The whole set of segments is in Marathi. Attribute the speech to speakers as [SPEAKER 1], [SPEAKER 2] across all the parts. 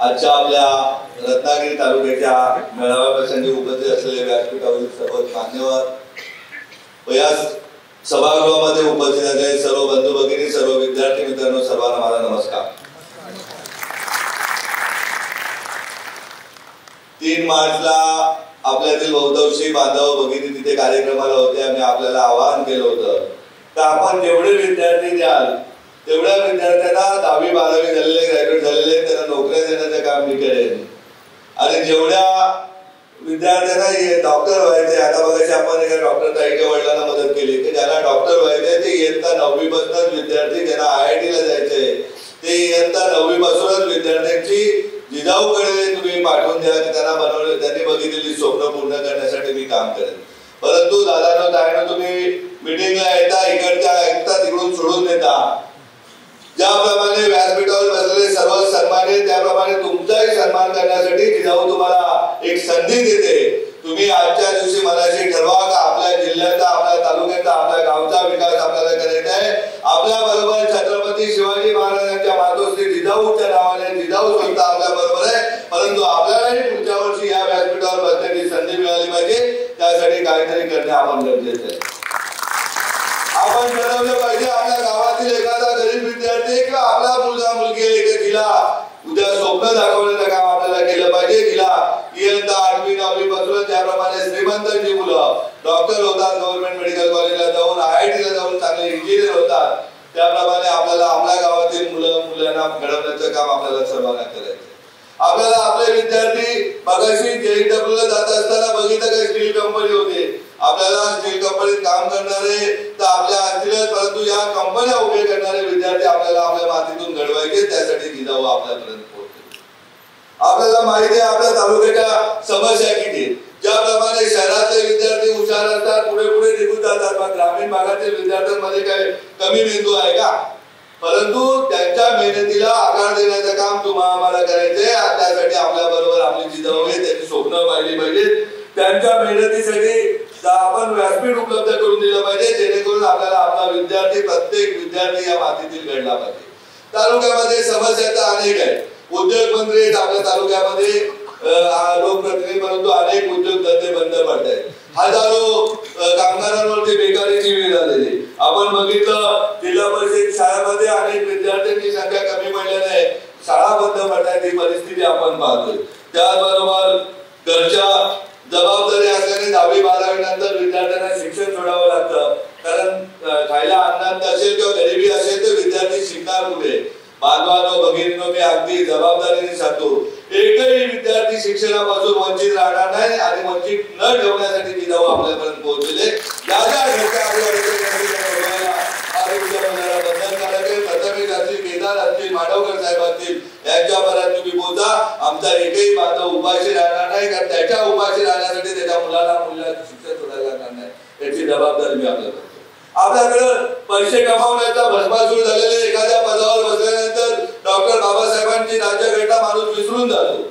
[SPEAKER 1] आजच्या आपल्या रत्नागिरी तालुक्याच्या मेळाव्याप्रसंगी उपस्थित असलेले व्यासपीठावरील सर्व मान्यवर व या सभागृहामध्ये उपस्थित असलेले सर्व बंधू भगिनी, सर्व विद्यार्थी मित्रांनो, सर्वांना माझा नमस्कार. 3 मार्चला आपल्यातील बहुतांशी बांधव भगिनी तिथे कार्यक्रमाला होते. आम्ही आपल्याला आवाहन केलं होतं तर आपण जेवढे विद्यार्थी द्याल तेवढ्या विद्यार्थ्यांना 10वी 12वी झालेले, ग्रॅज्युएट झालेले त्यांना नोकऱ्या देण्याचं काम मी करेन. आणि जेवढ्या विद्यार्थ्यांना डॉक्टर व्हायचे, आता बघायचे आपण एका डॉक्टर ताईच्या वडिलांना मदत केली की ज्यांना डॉक्टर व्हायचे ते इयत्ता 9वी पासूनच विद्यार्थी ज्यांना IIT ला जायचंय ते इयत्ता 9वी पासूनच विद्यार्थ्यांची जिजाऊकडे तुम्ही पाठवून द्या. त्यांना बनवले, त्यांनी बघितलेली स्वप्न पूर्ण करण्यासाठी मी काम करेन. परंतु दादानो ताईनो तुम्ही मीटिंगला येता, इकडच्या ऐकता, तिकडून सोडून देता. ज्याप्रमाणे व्यासपीठावर बसलेले सर्व सन्मानित, त्याप्रमाणे तुमचाही सन्मान करण्यासाठी जिजाऊ तुम्हाला एक संधी देते. तुम्ही आजच्या दिवशी मनाशी ठरवा का आपल्या जिल्ह्याचा, आपल्या तालुक्याचा, आपल्या गावचा विकास आपल्याला करायचा आहे. आपल्या बरोबर छत्रपती शिवाजी महाराजांच्या मातोश्री जिजाऊच्या नावाने जिजाऊ स्वतः आपल्या बरोबर आहे. परंतु आपल्यालाही पुढच्या वर्षी या व्यासपीठावर बसण्याची संधी मिळाली पाहिजे. त्यासाठी काहीतरी करणे आपण गरजेचं आहे. आपण ठरवलं पाहिजे आपल्या गावातील एखादा गरीब विद्यार्थी किंवा आपला मुलगा मुलगी आहे की जिला उद्या स्वप्न दाखवण्याचं काम आपल्याला केलं पाहिजे. जिला इयत्ता 8वी 9वी पासून ज्याप्रमाणे श्रीमंतांची मुलं डॉक्टर होतात, गव्हर्नमेंट मेडिकल कॉलेजला जाऊन IIT ला जाऊन चांगले इंजिनियर होतात, त्याप्रमाणे आपल्याला आपल्या गावातील मुलांना घडवण्याचं काम आपल्याला सर्वांना करायचं. आपल्याला आपले विद्यार्थी मगाशी JEE ला जात असताना बघितलं काही स्टील कंपनी होते. आपल्याला स्टील कंपनीत काम करणारे तर आपल्या असतीलच, परंतु या कंपन्या उभे करणारे विद्यार्थी आपल्याला आपल्या मातीतून घडवायचे. त्यासाठी जिजाऊ आपल्यापर्यंत पोहोचते. आपल्याला माहिती आहे आपल्या तालुक्याच्या समस्या किती. ज्याप्रमाणे शहरातले विद्यार्थी हुशार असतात, पुढे पुढे निघून जातात, पण ग्रामीण भागातील विद्यार्थ्यांमध्ये काही कमी बिंदू आहे का? परंतु त्यांच्या मेहनतीला आकार देण्याचं काम तुम्हाला आम्हाला करायचंय. त्यासाठी आपल्या बरोबर आपली जिजाऊ आहे, त्यांची स्वप्न पाहिली पाहिजे. त्यांच्या मेहनतीसाठी आपण व्यासपीठ उपलब्ध करून दिलं पाहिजे, जेणेकरून आपल्याला आपला विद्यार्थी, प्रत्येक विद्यार्थी या मातीतील घडला पाहिजे. तालुक्यामध्ये समस्या तर अनेक आहेत. उद्योग मंत्री आहेत आपल्या तालुक्यामध्ये, लोकप्रतिनिधी, परंतु अनेक उद्योग धंदे बंद पडत आहेत. हजारो कामगारांवरती बेकारीची वेळ झालेली आपण बघितलं. जिल्हा परिषद शाळांमध्ये अनेक विद्यार्थ्यांची संख्या कमी पडल्याने शाळा बंद पडण्याची परिस्थिती आपण पाहतोय. त्याचबरोबर घरच्या जबाबदारी असल्याने 10वी 12वी नंतर विद्यार्थ्यांना शिक्षण सोडावं लागतं. कारण खायला अन्न असेल किंवा गरिबी असेल तर विद्यार्थी शिकणार कुठे? बांधवांनो भगिनींनो, मी अगदी जबाबदारीने सांगतो, एकही विद्यार्थी शिक्षणापासून वंचित राहणार नाही. आणि वंचित न ठेवण्यासाठी जिजाऊ आपल्यापर्यंत पोहोचले. प्रथमेश असतील, केदार असतील, माडवकर साहेब असतील, यांच्यापर्यंत तुम्ही पोहोचा. आमचा एकही बांधव उपाशी राहणार नाही. कारण त्याच्या उपाशी राहण्यासाठी त्याच्या मुलाला शिक्षण सोडायला लागणार नाही. याची जबाबदारी मी आपल्याला करतो. आपल्याकडे पैसे कमावण्याचा भस्मासूर झालेले एखाद्या पदावर बसल्यानंतर डॉक्टर बाबासाहेबांची राज्यघटना माणूस विसरून जातो.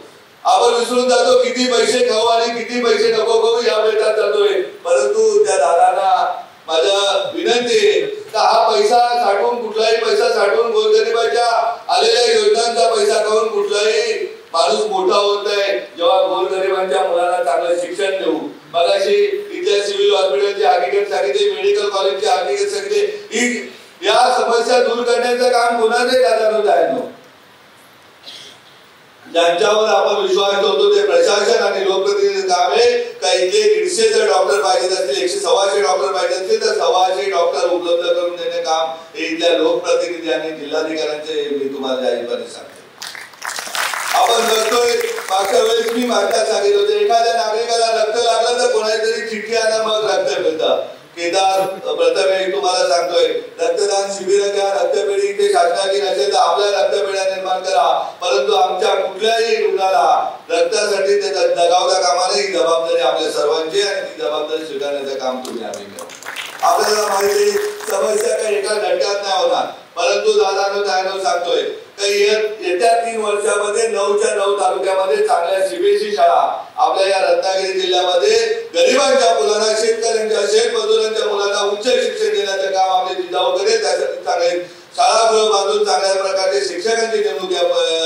[SPEAKER 1] आपण विसरून जातो किती पैसे खाऊ आणि किती पैसे नको खाऊ या बेतात जातोय. परंतु त्या दादांना माझा विनंती आहे की हा पैसा साठवून, कुठलाही पैसा साठवून गोरगरिबाच्या आलेल्या योजनांचा पैसा खाऊन कुठलाही माणूस मोठा होत नाही. जेव्हा गोरगरिबांच्या मुलांना चांगलं शिक्षण देऊ. मगाशी इथल्या सिव्हिल हॉस्पिटलची हकीकत सांगितली, मेडिकल कॉलेजची हकीकत सांगितली. या समस्या दूर करण्याचं काम कोणाचे दादा आहे? ज्यांच्यावर आपण विश्वास ठेवतो ते प्रशासन आणि लोकप्रतिनिधी काम आहे. काही इथे 150 जर डॉक्टर पाहिजे असतील, 100-125 डॉक्टर पाहिजे असतील तर 125 डॉक्टर उपलब्ध करून देणे काम हे इथल्या लोकप्रतिनिधी आणि जिल्हाधिकाऱ्यांचे मी तुम्हाला जाहीरपणे सांगतो. आपण बघतोय मागच्या वेळेस मी मागच्या सांगितलं होतं, एखाद्या नागरिकाला रक्त लागलं तर कोणाची तरी चिठ्ठी आणा मग रक्त मिळतं. केदार प्रथमेश तुम्हाला सांगतोय, रक्तदान शिबिर घ्या. रक्तपेढी इथे शासनाची नसेल तर आपल्या रक्तपेढ्या निर्माण करा. परंतु आमच्या कुठल्याही रुग्णाला रक्तासाठी दगावता कामा नये. ही जबाबदारी आपल्या सर्वांची आणि ती जबाबदारी स्वीकारण्याचं काम तुम्ही आम्ही करू. आपल्याला माहिती समस्या काही एका झटक्यात नाही होणार. परंतु दादानो ताईनो सांगतोय काही येत्या 3 वर्षामध्ये 9च्या 9 तालुक्यामध्ये चांगल्या CBSE शाळा आपल्या या रत्नागिरी जिल्ह्यामध्ये गरिबांच्या मुलांना, शेतकऱ्यांच्या, शेतमजुरांच्या मुलांना उच्च शिक्षण देण्याचं काम आपले जिजाऊ करेल. त्यासाठी चांगले शाळा गृह बांधून चांगल्या प्रकारचे शिक्षकांची नेमणूक या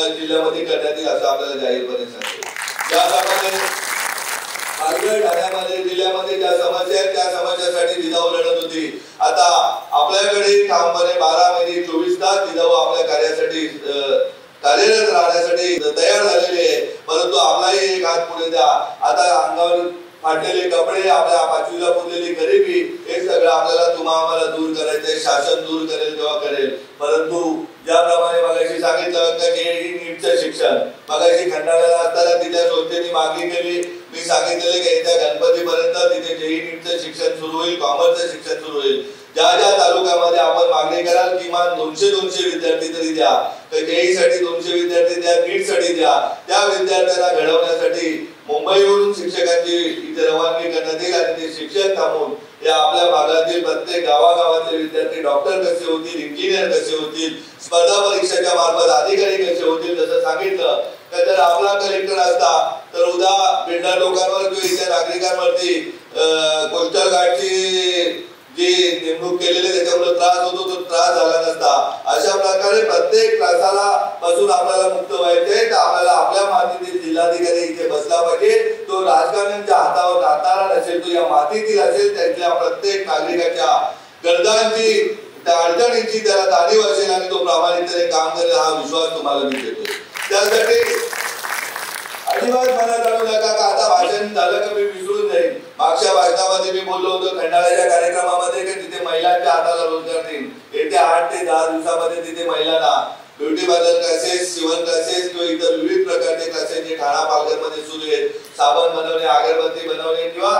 [SPEAKER 1] जिल्ह्यामध्ये करण्यात येईल असं आपल्याला जाहीरपणे सांगतो. ज्याप्रमाणे पालघर ठाण्यामध्ये जिल्ह्यामध्ये ज्या समस्या आहेत त्या समस्यासाठी जिजाऊ लढत होती, आता आपल्याकडे ठामपणे 12 महिने 24 तास जिजाऊ आपल्या कार्यासाठी कार्यरत राहण्यासाठी तयार झालेले आहे. परंतु आपलाही एक हात पुढे द्या. आता अंगावर फाटलेले कपडे, आपल्या पाचवीला पुरलेली गरिबी, हे सगळं आपल्याला आम्हाला दूर करायचंय. शासन दूर करेल तेव्हा करेल. परंतु ज्याप्रमाणे मगाशी सांगितलं की नीटचं शिक्षण, मगाशी खंडाळ्याला असताना तिथल्या संस्थेने मागणी केली. मी सांगितलेले की येत्या गणपतीपर्यंत तिथे जेई नीटचं शिक्षण सुरू होईल, कॉमर्सचं शिक्षण सुरू होईल. ज्या ज्या तालुक्यामध्ये आपण मागणी कराल किमान 200 विद्यार्थी तरी द्या. जेई साठी 200 विद्यार्थी द्या, नीट साठी द्या. त्या विद्यार्थ्यांना घडवण्यासाठी मुंबईवरून शिक्षकांची इथे रवानगी करण्यात येईल आणि ते शिक्षण थांबवून या आपल्या भागातील प्रत्येक गावागावातले विद्यार्थी डॉक्टर कसे होतील, इंजिनियर कसे होतील, स्पर्धा परीक्षेच्या मार्फत अधिकारी कसे होतील. जसं सांगितलं तर जर आपला कलेक्टर असता तर उद्या बिल्डर लोकांवर किंवा इतर नागरिकांवरती कोस्टल गार्डची जी नेमणूक केलेली त्याच्यामुळे त्रास होतो, तो त्रास झाला नसता. अशा प्रकारे प्रत्येक त्रासाला पासून आपल्याला मुक्त व्हायचंय. तर आपल्याला आपल्या मातीतील जिल्हाधिकारी इथे बसला पाहिजे. तो राजकारण्यांच्या हातावर राहणारा नसेल, तो या मातीतील असेल. त्यातल्या प्रत्येक नागरिकाच्या गरजांची, त्या अडचणींची त्याला जाणीव असेल आणि तो प्रामाणिकपणे काम करेल हा विश्वास तुम्हाला मी देतो. त्यासाठी अजिबात मनात आणू नका का आता भाषण झालं का मी विसरून जाईल. मागच्या भाषणामध्ये मी बोललो होतो खंडाळ्याच्या कार्यक्रमामध्ये की तिथे महिलांच्या हाताला रोजगार देईल. येत्या 8 ते 10 दिवसामध्ये तिथे महिलांना ब्युटी पार्लर क्लासेस, शिवण क्लासेस किंवा इतर विविध प्रकारचे क्लासेस जे ठाणा पालघरमध्ये सुरू आहेत, साबण बनवणे, अगरबत्ती बनवणे किंवा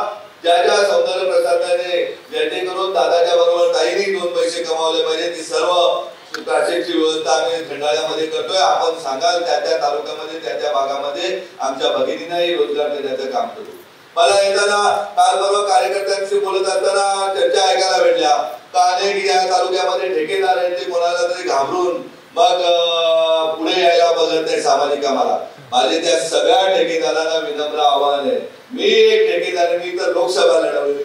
[SPEAKER 1] ज्या ज्या सौंदर्य प्रसाधने जेणेकरून दादाच्या बरोबर ताईंनी 2 पैसे कमावले पाहिजे, ती सर्व क्लासेसची व्यवस्था आम्ही खंडाळ्यामध्ये करतोय. आपण सांगाल त्या त्या तालुक्यामध्ये त्या त्या भागामध्ये आमच्या भगिनींनाही रोजगार देण्याचं काम करू. मला येताना काल परवा कार्यकर्त्यांशी बोलत असताना चर्चा ऐकायला भेटल्या का अनेक या तालुक्यामध्ये ठेकेदार आहेत ते कोणाला तरी घाबरून मग पुढे यायला बघत नाही सामाजिक कामाला. माझे त्या सगळ्या ठेकेदारांना विनम्र आव्हान आहे. मी एक ठेकेदार, मी तर लोकसभा लढवली.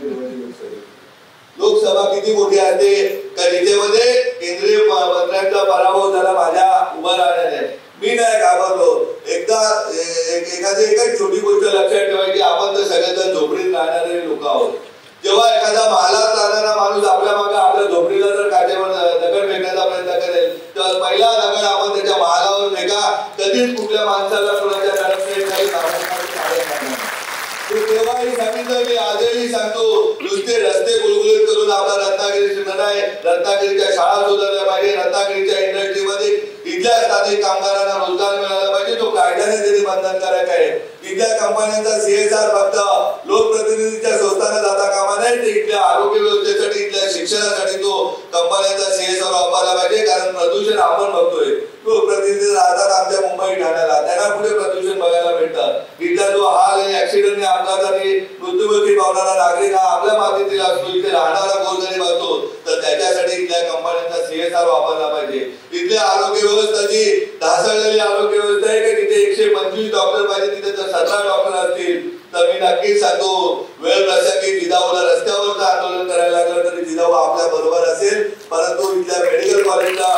[SPEAKER 1] लोकसभा किती मोठी असते का जिथे केंद्रीय मंत्र्यांचा पराभव झाला माझ्या उभा राहण्याने. मी नाही घाबरलो. एखादी एकच छोटी गोष्ट लक्षात ठेवायची, आपण तर सगळेजण झोपडीत राहणारे लोक आहोत. जेव्हा एखादा महालात राहणारा माणूस आपल्या मागे आपल्या झोपडीला जर काठेवर दगड फेकण्याचा प्रयत्न करेल तर पहिला दगड आपण त्याच्या महालावर फेका. कधीच कुठल्या माणसाला कोणाच्या घरात काही तेव्हाही सांगितलं, मी आजही सांगतो, नुसते रस्ते गुलगुलीत करून आपला रत्नागिरी नाही, रत्नागिरीच्या शाळा सुधारल्या पाहिजे. रत्नागिरीच्या इंडस्ट्रीमध्ये इथल्या स्थानिक कामगारांना रोजगार मिळाला पाहिजे. तो कायद्याने तरी बंधनकारक आहे. इथल्या कंपन्यांचा CSR फक्त लोकप्रतिनिधीच्या संस्थांना जाता कामा नये, ते इथल्या आरोग्य व्यवस्थेसाठी, इथल्या शिक्षणासाठी तो कंपन्यांचा CSR वापरला पाहिजे. कारण प्रदूषण आपण बघतोय, लोकप्रतिनिधी राहतात आमच्या मुंबई ठाण्याला, त्यांना पुढे प्रदूषण बघायला भेटतं. इथला जो हाल आणि ऍक्सिडेंटने अपघाताने मृत्युमुखी पावणारा नागरिक हा आपल्या मातीतील असतो, इथे राहणारा गोरगरीब असतो, तर त्याच्यासाठी इथल्या कंपन्यांचा CSR वापरला पाहिजे. इथल्या आरोग्य व्यवस्था जी ढासळलेली आरोग्य व्यवस्था आहे की तिथे 125 डॉक्टर पाहिजे, तिथे जर 17 डॉक्टर असतील तर मी नक्कीच सांगतो वेळ प्रसंगी जिजाऊला रस्त्यावरचं आंदोलन करायला लागलं तरी जिजाऊ आपल्या बरोबर असेल. परंतु इथल्या मेडिकल कॉलेजला,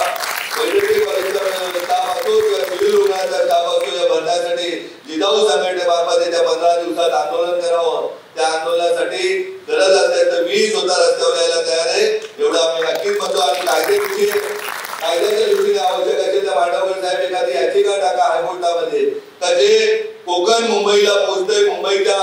[SPEAKER 1] वैद्यकीय कॉलेजचा स्टाफ असतो किंवा सिव्हिल रुग्णालयाचा स्टाफ असतो, या भरण्यासाठी जिजाऊ संघटनेमार्फत त्या 15 दिवसात आंदोलन करावं. त्या आंदोलनासाठी गरज असेल तर मी स्वतः रस्त्यावर यायला तयार आहे, एवढं आम्ही नक्कीच म्हणतो. आणि कायद्याच्या दृष्टीने आवश्यक असेल तर मांडवकर साहेब एखादी याचिका टाका हायकोर्टामध्ये का जे कोकण मुंबईला पोहोचतोय, मुंबईच्या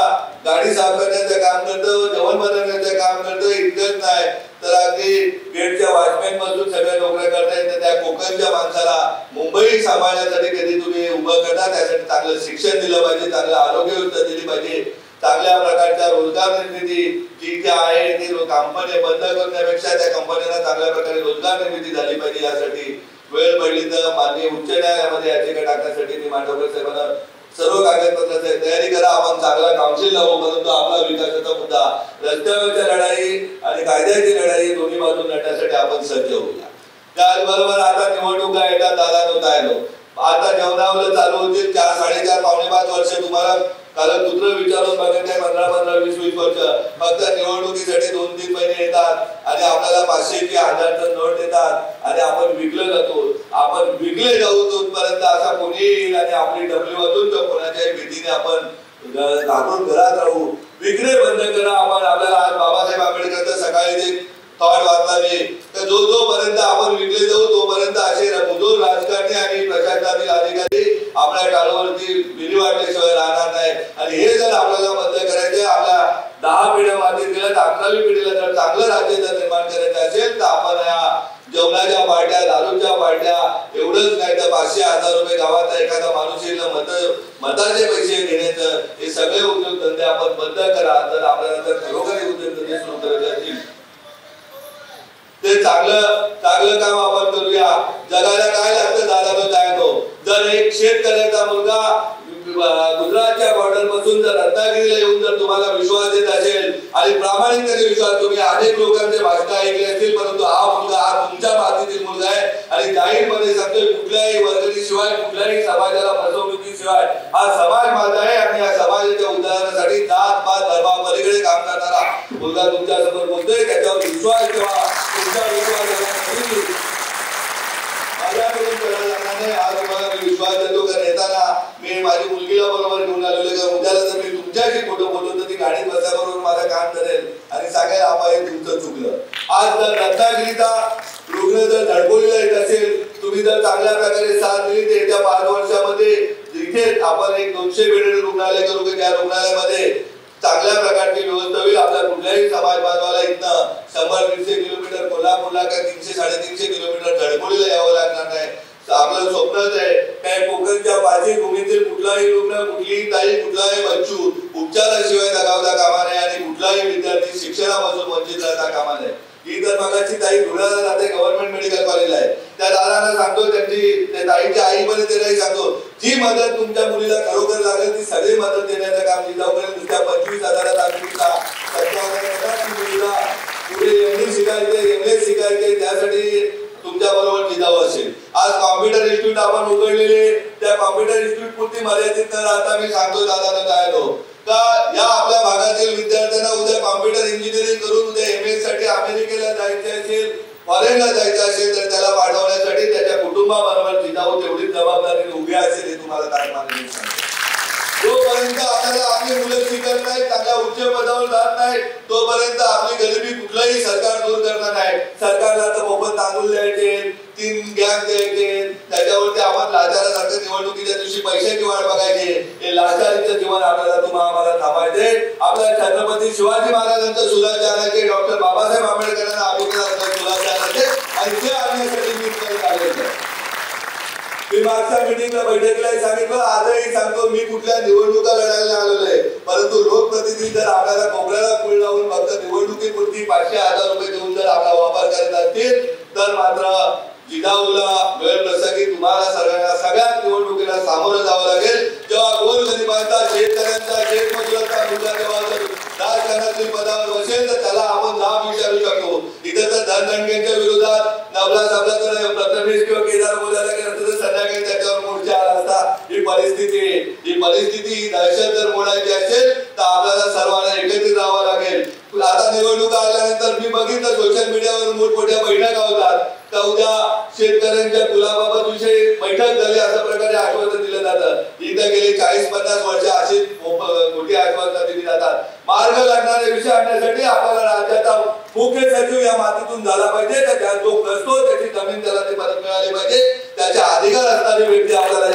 [SPEAKER 1] गाडी साफ करण्याचं काम करतं, जेवण बनवण्याचं काम करतं. इतकंच नाही तर अगदी गेटच्या वॉचमॅन पासून सगळ्या नोकऱ्या करतायत. तर त्या कोकणच्या माणसाला मुंबई सांभाळण्यासाठी कधी तुम्ही उभं करता, त्यासाठी चांगलं शिक्षण दिलं पाहिजे, चांगलं आरोग्य व्यवस्था दिली पाहिजे, चांगल्या प्रकारच्या रोजगार निर्मिती जी काय आहे ती कंपन्या बंद करण्यापेक्षा त्या कंपन्यांना चांगल्या प्रकारे रोजगार निर्मिती झाली पाहिजे. यासाठी वेळ पडली तर माननीय उच्च न्यायालयामध्ये याचिका टाकण्यासाठी मी मांडवकर साहेबांना सर्व कागदपत्राची तयारी करा. आपण चांगला काउन्सिल लावू. परंतु आपला विकासाचा मुद्दा, रस्त्यावरच्या लढाई आणि कायद्याची लढाई दोन्ही बाजून लढण्यासाठी आपण सज्ज होऊया. त्याचबरोबर आता निवडणुका येतात, दादा नव्हता आता जेवणावलं चालू होतील. 4, 4.5, 4.5 वर्ष तुम्हाला कारण कुत्र विचारून बघत नाही 15-15, 20-20 वर्ष, फक्त निवडणुकीसाठी 2-3 महिने येतात आणि आपल्याला 500 की 1000चा नोट देतात आणि आपण विकले जातो. आपण विकले जाऊ तोपर्यंत असा कोणी येईल आणि आपली डबली वाजून तर कोणाच्याही भीतीने आपण घाबरून घरात राहू. विक्री बंद करा. आपण आपल्याला आज बाबासाहेब आंबेडकरचं सकाळी ते थॉट वाचला तर जोपर्यंत आपण विकले जाऊ तोपर्यंत असे मुजोर राजकारणी आणि प्रशासनातील अधिकारी आपल्या टाळूवरती बिली वाटल्याशिवाय राहणार नाही. आणि हे जर आपल्याला बंद करायचे, आपल्या 10 पिढ्या मातीत गेल्या तर 11वी पिढीला जर चांगलं राज्य जर निर्माण करायचं असेल तर आपण या जेवणाच्या पार्ट्या, दारूच्या पार्ट्या, एवढंच नाही तर 500-1000 रुपये गावात एखादा माणूस येईल मताचे पैसे घेण्याचं हे सगळे उद्योगधंदे आपण बंद करा. जर आपल्याला जर खरोखर उद्योगधंदे सुरू करायचे असतील ते चांगलं काम आपण करूया. जगाला काय लागतं दादा काय तो. जर एक शेतकऱ्याचा मुलगा गुजरातच्या बॉर्डर पासून जर रत्नागिरीला येऊन जर तुम्हाला विश्वास देत असेल आणि प्रामाणिकपणे विश्वास, तुम्ही अनेक लोकांचे भाषण ऐकले असतील, परंतु हा मुलगा हा तुमच्या मातीतील मुलगा आहे आणि जाहीरपणे सांगतोय कुठल्याही वर्गणीशिवाय, कुठल्याही समाजाला फसवणुकीशिवाय हा समाज माझा आहे आणि या समाजाच्या उदाहरणासाठी जात पात धर्मापलीकडे काम करणारा मुलगा तुमच्या समोर बोलतोय. त्याच्यावर विश्वास ठेवा. तुमचा विश्वास माझ्याकडून करायला लागणार नाही. आज तुम्हाला मी विश्वास देतो का येताना मी माझी मुलगीला बरोबर घेऊन आलेलो का उद्याला जर मी तुमच्याशी फोटो बोलतो तर ती गाडीत बसल्याबरोबर माझं काम करेल आणि सांगेल आपण हे तुमचं चुकलं. आज जर रत्नागिरीचा रुग्ण जर धडकोलीला येत असेल, तुम्ही जर चांगल्या प्रकारे साथ दिली तर येत्या 5 वर्षामध्ये जिथे आपण एक 200 बेडेड रुग्णालय करू की त्या रुग्णालयामध्ये चांगल्या प्रकारची व्यवस्था होईल. आपल्या कुठल्याही समाज बांधवाला इथनं 100-150 किलोमीटर कोल्हापूरला का 300-350 किलोमीटर धडकोलीला यावं लागणार नाही. आपलं स्वप्नच आहे काय कोकणच्या पाचीभूमीतील कुठलाही रुग्ण, कुठलीही ताई, कुठलाही बच्चू उपचाराशिवाय दगावता कामा नये आणि कुठलाही विद्यार्थी शिक्षणापासून वंचित राहता कामा नये. ही तर मगाची ताई धुळ्याला जाते गव्हर्नमेंट मेडिकल कॉलेजला आहे. त्या दादांना सांगतो, त्या ताईच्या आईपर्यंत त्यालाही सांगतो, जी मदत तुमच्या मुलीला खरोखर लागेल ती सगळी मदत देण्याचं काम जिजाऊ करेल. नुसत्या 25,000 मुलीला पुढे एमडी शिकायचे, एमएस शिकायचे, त्यासाठी तुमच्या बरोबर जिजाऊ असेल. आज कॉम्प्युटर इन्स्टिट्यूट आपण उघडलेले, त्या कॉम्प्युटर इन्स्टिट्यूट पुरती मर्यादित न राहता मी सांगतो दादांना काय नो का या आपल्या भागातील विद्यार्थ्यांना उद्या कॉम्प्युटर इंजिनिअरिंग करून उद्या एमएस साठी अमेरिकेला जायचे असेल, फॉरेनला जायचं असेल तर त्याला पाठवण्यासाठी त्याच्या कुटुंबाबरोबर जिजाऊ तेवढीच जबाबदारी उभी असेल हे तुम्हाला काय मानले सांगतो. जोपर्यंत आपल्याला आपली मुलं शिकत नाही, चांगल्या उच्च पदावर जात नाही, तोपर्यंत आपली गरिबी कुठलंही सरकार दूर करणार नाही. सरकारला तर मोफत तांदूळ द्यायचे, 3 गॅस द्यायचे, त्याच्यावरती आपण लाचारासारखं निवडणुकीच्या दिवशी पैशाची वाट बघायची. हे लाचारीचं जीवन आपल्याला आम्हाला थांबायचे. आपल्या छत्रपती शिवाजी महाराजांचं सुलाचे आणायचे, डॉक्टर बाबासाहेब आंबेडकरांना अभिप्राय सुलाचे आणायचे आणि ते आणण्यासाठी मी मागच्या मीटिंगला बैठकीलाही सांगितलं, आजही सांगतो मी कुठल्या निवडणुका लढायला आलेलो आहे, परंतु लोकप्रतिनिधी जर आपल्याला कोपऱ्याला कुळ लावून फक्त निवडणुकीपुरती 500-1000 रुपये देऊन जर आपला वापर करत असतील तर मात्र जिजाऊला वेळ प्रसंगी तुम्हाला सगळ्यात निवडणुकीला सामोरं जावं लागेल. जेव्हा गोरगरिबांचा, शेतकऱ्यांचा, शेतमजुरांचा मुद्दा जेव्हा राजकारणातील पदावर बसेल तर त्याला आपण जाब विचारू शकतो. इथं तर धनगणकेच्या विरोधात नवला साबला तर प्रथमेश किंवा केदार बोलायला गेलं तर संध्याकाळी त्याच्यावर मोर्चा आला असता. ही परिस्थिती दहशत जर मोडायची असेल तर आपल्याला सर्वांना एकत्रित राहावं लागेल. आता निवडणुका आल्यानंतर मी बघितलं सोशल मीडियावर मोठमोठ्या बैठका होतात तर उद्या शेतकऱ्यांच्या कुलाबाबत विषयी बैठक झाली अशा प्रकारे आश्वासन दिलं जातं. इथं गेले 40-50 वर्ष अशी मोठी आश्वासनं दिली जातात. मार्ग लागणारे विषय आणण्यासाठी आपल्याला राज्याचा मुख्य सचिव या मातीतून झाला पाहिजे. त्या जो ग्रस्तो त्याची जमीन त्याला ते परत मिळाली पाहिजे. त्याच्या अधिकार असणारी व्यक्ती आपल्याला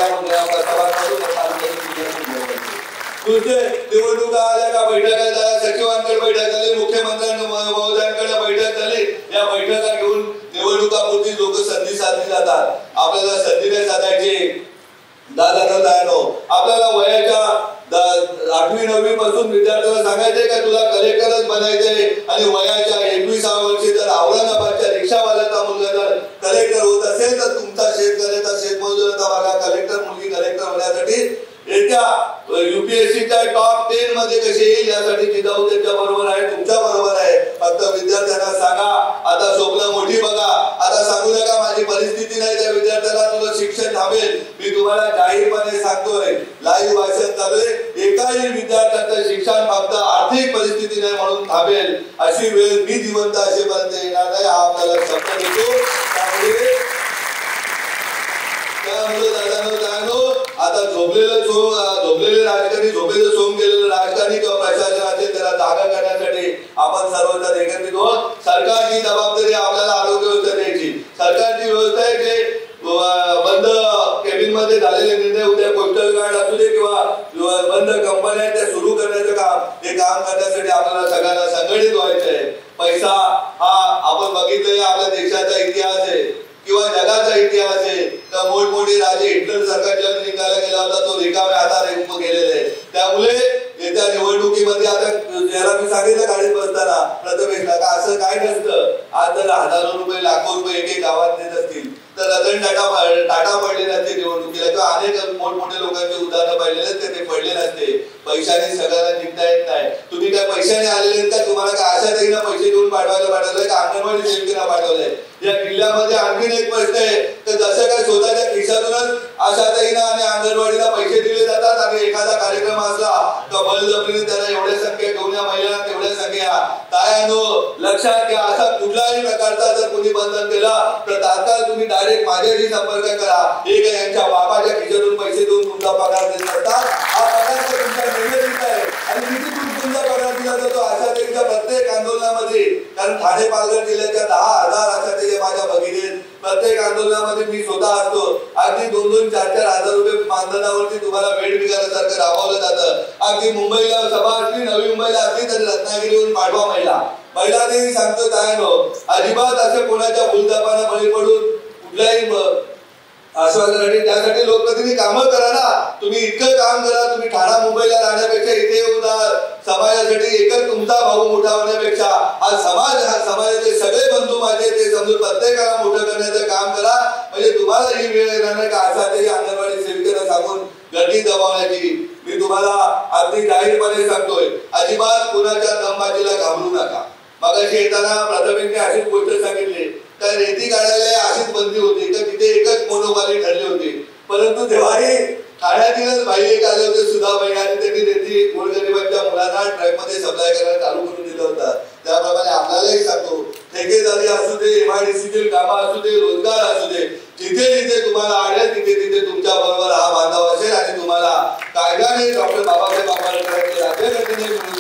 [SPEAKER 1] दुसरे निवडणुका आल्या का बैठका झाल्या, सचिवांकडे बैठक झाली, मुख्यमंत्र्यांकडे महोदयांकडे बैठक झाली. या बैठका घेऊन निवडणुकापुरती लोक संधी साधली जातात. आपल्याला संधी नाही साधायची. दादा आपल्याला वयाच्या 8वी-9वी पासून विद्यार्थ्यांना सांगायचंय का तुला कलेक्टरच बनायचंय आणि वयाच्या 21व्या वर्षी जर औरंगाबादच्या रिक्षावाल्याचा मुलगा जर कलेक्टर होत असेल तर तुमचा शेतकऱ्याचा, शेतमजुराचा भागा कलेक्टर मुलगी कलेक्टर होण्यासाठी येत्या UPSCच्या टॉप 10 मध्ये कसे येईल यासाठी जिजाऊ त्यांच्या बरोबर आहे, तुमच्या बरोबर आहे. फक्त विद्यार्थ्यांना सांगा आता स्वप्न मोठी बघा. आता सांगू नका माझी परिस्थिती नाही, त्या विद्यार्थ्याला तुझं शिक्षण थांबेल थांबेल. मी तुम्हाला जाहीरपणे सांगतोय, लाईव्ह भाषण चालू एकाही विद्यार्थ्याचं शिक्षण फक्त आर्थिक परिस्थिती नाही म्हणून थांबेल अशी वेळ मी जिवंत असेपर्यंत येणार नाही, हा आपल्याला शब्द देतो. त्यामुळे दादांनो आता झोपलेले राजकारणी, झोपेचं सोंग गेलेलं राजकारणी किंवा प्रशासन असेल त्याला जागा करण्यासाठी आपण सर्वजण एकत्रित आहोत. सरकारची जबाबदारी आपल्याला आरोग्य व्यवस्था द्यायची. सरकारची व्यवस्था आहे जे बंद केबिन मध्ये झालेले निर्णय, उद्या पोस्टल गार्ड असू दे किंवा बंद कंपन्या त्या सुरू करण्याचं काम, हे काम करण्यासाठी आपल्याला सगळ्यांना संघटित व्हायचंय. पैसा हा आपण बघितलंय आपल्या देशाचा इतिहास आहे किंवा जगाचा इतिहास आहे. तर मोठमोठे राजे, हिटलर सारखा जग जिंकायला गेला होता, तो रिकाम्या हाताने गेलेले आहे. त्यामुळे येत्या निवडणुकीमध्ये आता ज्याला मी सांगितलं गाडीत बसताना प्रथमेशला का असं काय नसतं. आज जर हजारो रुपये, लाखो रुपये एक गावात देत असतील तर रतन टाटा पडले नसते निवडणुकीला, किंवा अनेक मोठमोठे लोकांचे उदाहरण पाहिलेले ते पडले नसते. पैशाने सगळ्यांना जिंकता येत नाही. तुम्ही काय पैशाने आलेले का? तुम्हाला काय आशाताईंना पैसे देऊन पाठवलंय का अंगणवाडी सेविकांना पाठवलंय? या जिल्ह्यामध्ये आणखीन एक प्रश्न आहे, तर जसं काय स्वतःच्या खिशातूनच आशाताईंना आणि अंगणवाडीला पैसे दिले जातात आणि एखादा कार्यक्रम असला तर बळजबरीने त्याला एवढ्या संख्या घेऊन या महिलांना तेवढ्या संख्या. तायांनो लक्षात घ्या, असा कुठलाही प्रकारचा जर कोणी बंधन केला तर तात्काळ तुम्ही डायरेक्ट माझ्याशी संपर्क करा. हे काय यांच्या बापाच्या खिशातून पैसे देऊन तुमचा पगार देत असतात. हा पगार तुमच्या निवेदित आहे आणि किती तुमचा पगार दिला जातो आशाताईंच्या प्रत्येक आंदोलनामध्ये. कारण ठाणे पालघर जिल्ह्याच्या 10,000 आशाताई माझ्या भगिनी, प्रत्येक आंदोलनामध्ये मी स्वतः असतो. अगदी 2-2, 4-4 हजार रुपये मानधनावरती तुम्हाला वेळ बिगारासारखं राबवलं जातं. अगदी मुंबईला सभा असली, नवी मुंबईला असली तरी रत्नागिरीहून पाठवा महिलांनी सांगतो तायांनो, अजिबात असे कोणाच्या भूलथापांना बळी पडून कुठल्याही आश्वासनासाठी त्यासाठी लोकप्रतिनिधी कामं करा ना. तुम्ही इतकं काम करा, तुम्ही ठाणा मुंबईला राहण्यापेक्षा इथे येऊन समाजासाठी एकच तुमचा भाऊ मोठा होण्यापेक्षा हा समाजाचे सगळे बंधू माझे ते समजून प्रत्येकाला मोठं करण्याचं काम करा. म्हणजे तुम्हाला ही वेळ येणार नाही का अशा ते अंगणवाडी सेविकांना सांगून गर्दी दबावण्याची. मी तुम्हाला अगदी जाहीरपणे सांगतोय, अजिबात कुणाच्या दमबाजीला घाबरू नका. मगाशी येताना प्रथमेशने अशीच गोष्ट सांगितली, तर रेती काढायला अशीच बंदी होती तर तिथे एकच मोनोपाली ठरली होती. परंतु तेव्हाही ठाण्यातीलच बाई एक आले होते सुधाबाई आणि त्यांनी रेती गोरगरिबांच्या मुलांना ट्रकमध्ये सप्लाय करायला चालू करून दिलं होतं. त्याप्रमाणे आपल्यालाही सांगतो, ठेकेदारी असू दे, MIDCतील कामं असू दे, रोजगार असू दे, जिथे जिथे तुम्हाला आढळेल तिथे तिथे तुमच्या बरोबर हा बांधव असेल आणि तुम्हाला कायद्याने डॉक्टर बाबासाहेब आंबेडकरांचे राज्यघटनेने मिळून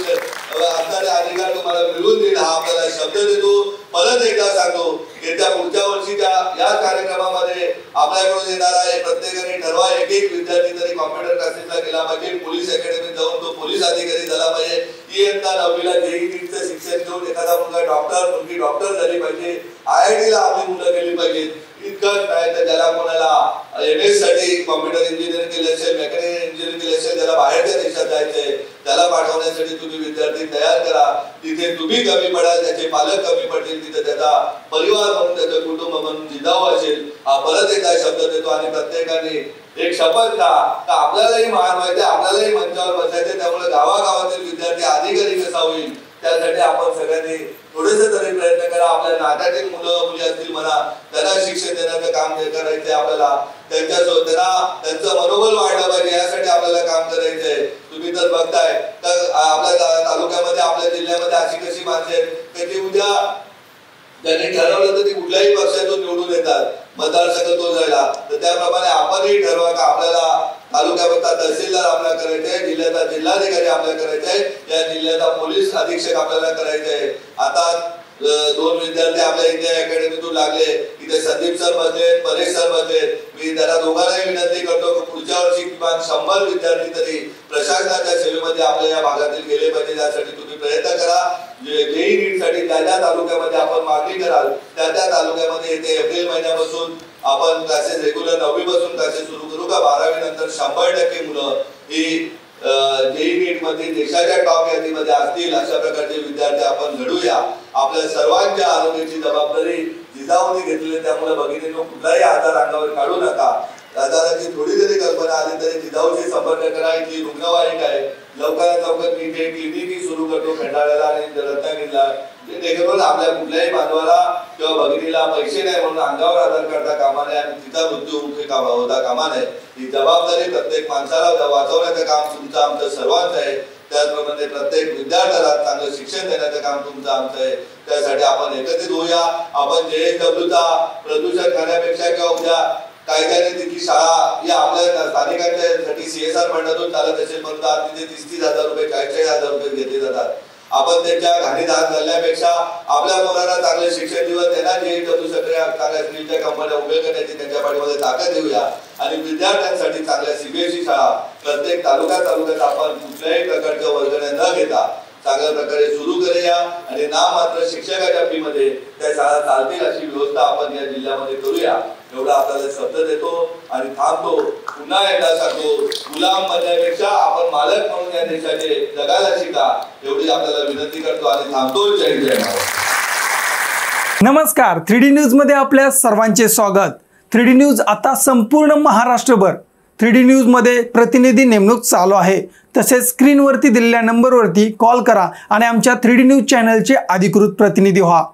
[SPEAKER 1] असणारे अधिकार तुम्हाला मिळवून देईल हा आपल्याला शब्द देतो. परत एकदा सांगतो, येत्या पुढच्या वर्षीच्या या कार्यक्रमामध्ये आपल्याकडून येणार आहे प्रत्येकाने ठरवा एक विद्यार्थी तरी कॉम्प्युटर क्लासेसला गेला पाहिजे, पोलीस अकॅडमीत जाऊन तो पोलीस अधिकारी झाला पाहिजे, इयत्ता 9वीला JEEचं शिक्षण घेऊन एखादा मुलगा डॉक्टर, मुलगी डॉक्टर झाली पाहिजे, IITला आपली मुलं गेली पाहिजेत. इतकंच नाही तर ज्याला कोणाला MS साठी कॉम्प्युटर इंजिनिअरिंग केले असेल, मेकॅनिकल इंजिनिअरिंग केले असेल, ज्याला बाहेरच्या देशात जायचंय त्याला पाठवण्यासाठी तुम्ही विद्यार्थी तयार करा. तिथे तुम्ही कमी पडाल, त्याचे पालक कमी पडतील, तिथे त्याचा परिवार म्हणून, त्याचं कुटुंब म्हणून जिजाऊ असेल. हा परत एकदा शब्द देतो आणि प्रत्येकाने एक शपथ घ्या का आपल्यालाही मान व्हायचे, आपल्यालाही मंचावर बसायचे. त्यामुळे गावागावातील विद्यार्थी अधिकारी कसा होईल त्यासाठी आपण सगळ्यांनी थोडेसे तरी प्रयत्न करा. आपल्या नात्यातील मुलं मुली असतील म्हणा, त्यांना शिक्षण देण्याचं काम जे करायचंय आपल्याला, त्यांचं मनोबल वाढलं पाहिजे यासाठी आपल्याला काम करायचंय. तुम्ही तर बघताय तर आपल्या तालुक्यामध्ये, आपल्या जिल्ह्यामध्ये अशी कशी माणसं आहेत की ती उद्या त्यांनी ठरवलं तर ती कुठल्याही पक्षातून निवडून येतात, मतदारसंघ तो जायला. तर त्याप्रमाणे आपणही ठरवा का आपल्याला तालुक्याचा तहसीलदार आपल्याला करायचंय, जिल्ह्याचा जिल्हाधिकारी आपल्याला करायचंय, या जिल्ह्याचा पोलीस अधीक्षक आपल्याला करायचंय. आता 2 विद्यार्थी आपल्या इथे अकॅडमीतून लागले, इथे संदीप सर बसले, परेश सर बसले. मी त्यांना दोघांनाही विनंती करतो की पुढच्या वर्षी किमान 100 विद्यार्थी तरी प्रशासनाच्या सेवेमध्ये आपल्या या भागातील गेले पाहिजे. यासाठी तुम्ही प्रयत्न करा. JEE नीटसाठी ज्या ज्या तालुक्यामध्ये आपण मागणी कराल त्या त्या तालुक्यामध्ये येते एप्रिल महिन्यापासून आपण क्लासेस रेग्युलर 9वी पासून क्लासेस सुरू करू का 12वी नंतर 100% मुलं ही JEE नीटमध्ये देशाच्या टॉप यादीमध्ये असतील अशा प्रकारचे विद्यार्थी आपण घडूया. आपल्या सर्वांच्या आरोग्याची जबाबदारी जिजाऊने घेतली, त्यामुळे भगिनींनो कुठलाही आजार अंगावर काढू नका. आजाराची थोडी जरी कल्पना आली तरी जिजाऊशी संपर्क करा. ही रुग्णवाहिका आहे, लवकरात लवकर मी ते क्लिनिकही सुरू करतो खंडाळ्याला आणि रत्नागिरीला, जेणेकरून आपल्या कुठल्याही बांधवाला किंवा भगिनीला पैसे नाही म्हणून अंगावर आधार करता कामा नये आणि तिचा मृत्यू होता कामा नये. ही जबाबदारी प्रत्येक माणसाला वाचवण्याचं काम तुमचं आमचं सर्वांचं आहे. त्याचप्रमाणे प्रत्येक विद्यार्थ्याला चांगलं शिक्षण देण्याचं काम तुमचं आमचं आहे. त्यासाठी आपण एकत्रित होऊया. आपण JSWचा प्रदूषण करण्यापेक्षा किंवा उद्या कायद्याने तिथली शाळा या आपल्या स्थानिकांच्यासाठी CSR फंडातून चालत असेल, परंतु आज तिथे 30,000 रुपये 40,000 रुपये घेतले जातात. आपण त्यांच्या घाणीत हात घालण्यापेक्षा आपल्या मुलांना चांगले शिक्षण देऊन त्यांना JSW सगळ्या चांगल्या स्किलच्या कंपन्या उभे करण्याची त्यांच्या पाठीमध्ये ताकद देऊया आणि विद्यार्थ्यांसाठी चांगल्या CBSE शाळा प्रत्येक तालुक्यात आपण कुठल्याही प्रकारच्या वर्गण्या न घेता चांगल्या प्रकारे सुरू करूया आणि नाममात्र शिक्षकाच्या फीमध्ये त्या शाळा चालतील अशी व्यवस्था आपण या जिल्ह्यामध्ये करूया. एवढा आपल्याला शब्द देतो आणि थांबतो. पुन्हा एकदा सांगतो, गुलाम बनण्यापेक्षा आपण मालक म्हणून या देशाचे जगायला शिका एवढी आपल्याला विनंती करतो आणि थांबतो. जय जय महाराष्ट्र.
[SPEAKER 2] नमस्कार, 3D न्यूज मध्ये आपल्या सर्वांचे स्वागत. 3D न्यूज आता संपूर्ण महाराष्ट्रभर 3D न्यूज मध्ये प्रतिनिधी नेमणूक चालू आहे. तसेच स्क्रीनवरती दिलेल्या नंबरवरती कॉल करा आणि आमच्या 3D न्यूज चॅनलचे अधिकृत प्रतिनिधी व्हा.